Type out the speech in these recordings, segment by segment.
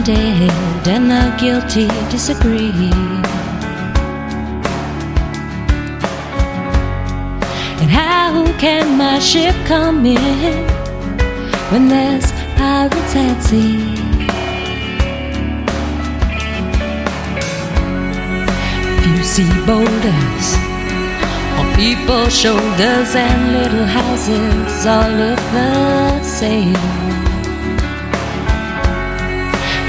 dead and the guilty disagree. And how can my ship come in when there's pirates at sea? If you see boulders on people's shoulders and little houses all of the same,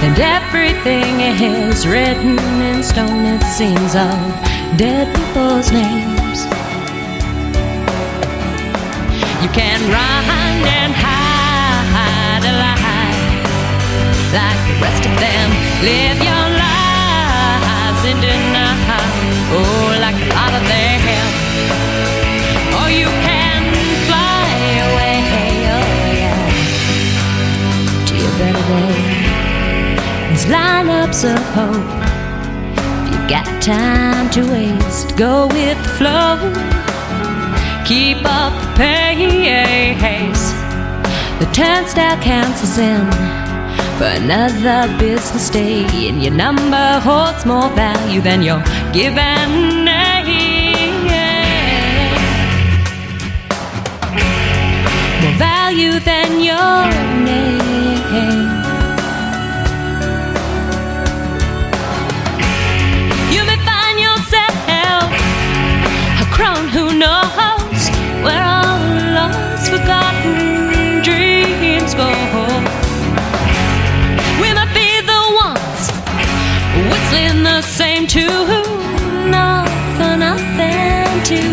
and everything is written in stone, it seems, of dead people's names. You can run and hide alive like the rest of them. Live your lives in denial, oh, like a lot of them. Or you can fly away, oh yeah, to your better day. There's lineups of hope. If you've got time to waste, go with the flow. Keep up the pace. The turnstile counts us in for another business day, and your number holds more value than your given name. More value than your name. You may find yourself a crone who knows where all lost, forgotten dreams go. We might be the ones whistling the same tune, not for nothing, too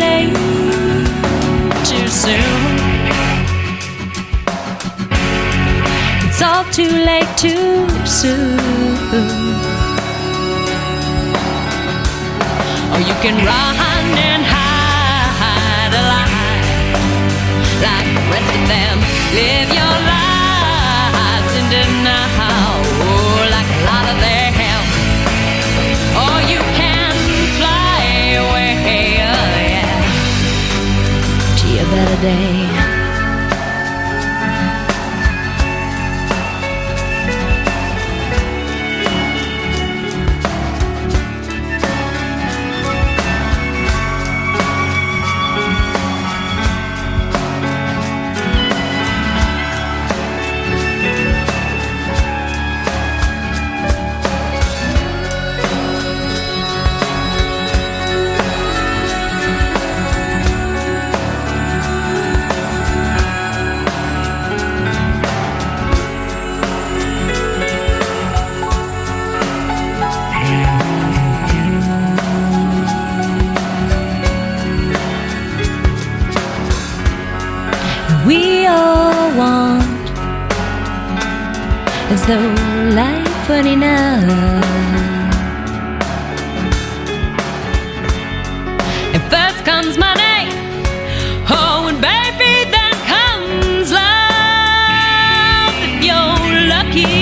late, too soon. It's all too late, too soon. Or you can run and hide alive like the rest of them. Live your lives in denial, oh, like a lot of them. Or you can fly away, oh yeah, to your better day. We all want as though life weren't enough. And first comes money, oh, and baby, then comes love. If you're lucky,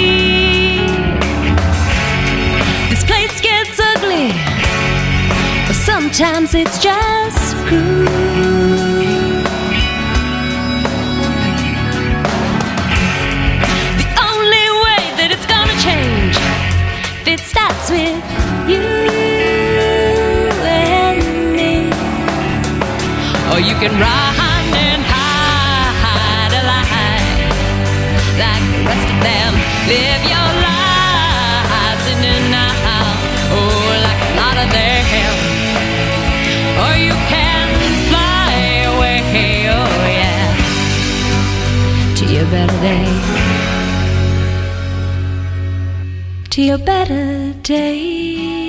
this place gets ugly, but sometimes it's just cruel. It starts with you and me. Or you can run and hide alive like the rest of them. Live your lives in denial, oh, like a lot of them. Or you can fly away, oh yeah, to your better day. To your better day.